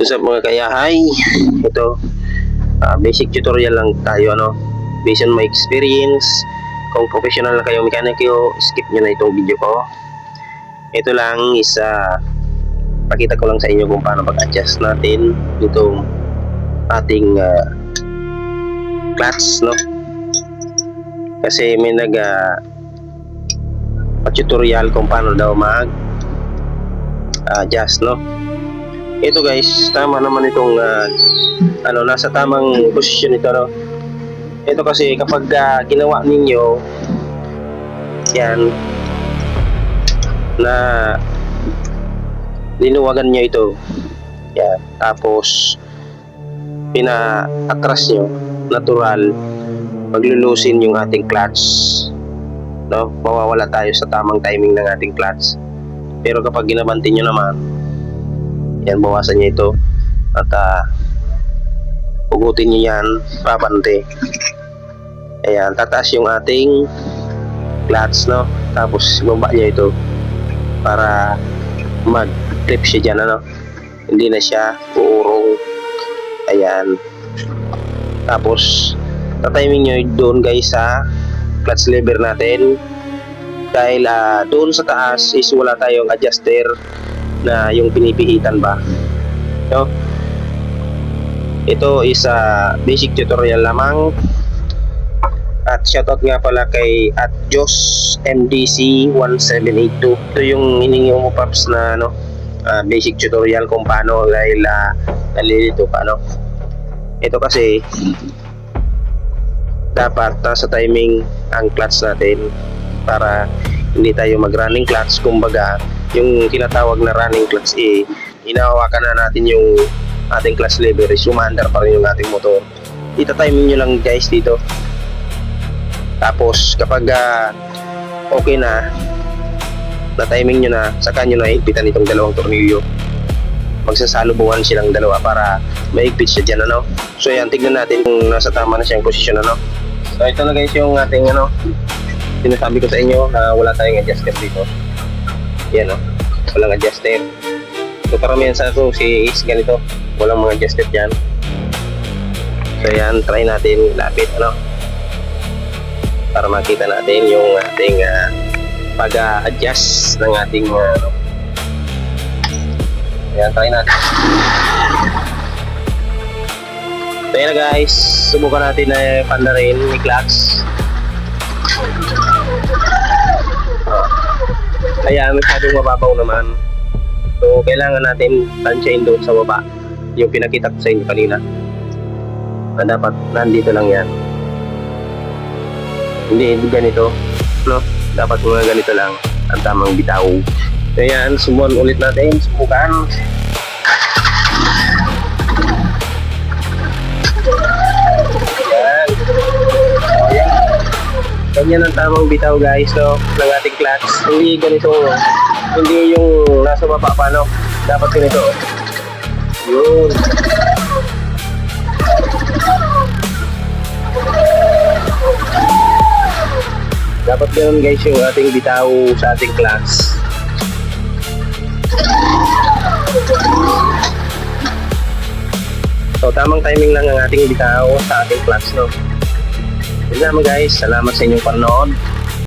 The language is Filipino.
What's up mga kayahay? Ito, basic tutorial lang tayo, ano? Based on my experience. Kung professional na kayong mekaniko, skip nyo na itong video ko. Ito lang is pakita ko lang sa inyo kung paano mag-adjust natin itong ating clutch, no? Kasi may tutorial kung paano daw mag-adjust, no? Ito guys, tama naman itong nasa tamang posisyon ito, no? Ito kasi kapag ginawa ninyo yan na linuwagan nyo ito yan, tapos pina-atras nyo natural, maglulusin yung ating clutch, no? Mawawala tayo sa tamang timing ng ating clutch. Pero kapag ginabantin nyo naman yan, bawasan niya ito at hugutin niyo yan, babante. Ayan, tataas yung ating clutch, no? Tapos baba niya ito para mag-clip siya dyan, ano? Hindi na siya uurong. Ayan. Tapos tatiming nyo doon guys sa clutch lever natin, dahil doon sa taas is wala tayong adjuster na yung pinipihitan ba, no? Ito is basic tutorial lamang. At shoutout nga pala kay @Jos MDC 1782. Ito yung hiningi mo paps na basic tutorial kung paano, dahil nalilito pa, no? Ito kasi dapat nasa timing ang clutch natin para hindi tayo mag-running clutch. Kumbaga yung tinatawag na running clutch, inahawakan na natin yung ating clutch lever, umandar pa rin yung ating motor. Ita-timing nyo lang guys dito. Tapos kapag okay na timing nyo na, saka nyo na higpitan itong dalawang tornilyo. Magsasalubungan silang dalawa para maigpit siya dyan, ano? So yan, tignan natin kung nasa tama na siyang posisyon, ano? So ito na guys yung ating sinasabi ko sa inyo na wala tayong adjuster dito. Yan, walang adjuster. So karamihan sa ito is ganito, walang mga adjuster dyan. So yan, try natin lapit, para makita natin yung ating pag-adjust ng ating yan, try natin. So yan na guys, subukan natin na pandarin ni clutch. Kaya masyadong mababaw naman. So kailangan natin tansyahin doon sa baba, yung pinakita ko sa inyo kanina, na dapat nandito lang yan, hindi ganito, no? Dapat mga ganito lang ang tamang bitaw. So yan, subukan ulit natin, subukan. Yan. So yan, ganyan ang tamang bitaw guys, no, ng ating clutch. Hindi ganito, hindi yung nasa baba pa, no? Dapat ganito. Yun. Dapat ganun guys yung ating bitaw sa ating clutch. So tamang timing lang ang ating bitaw sa ating clutch, no? Yun naman guys, salamat sa inyong panonood.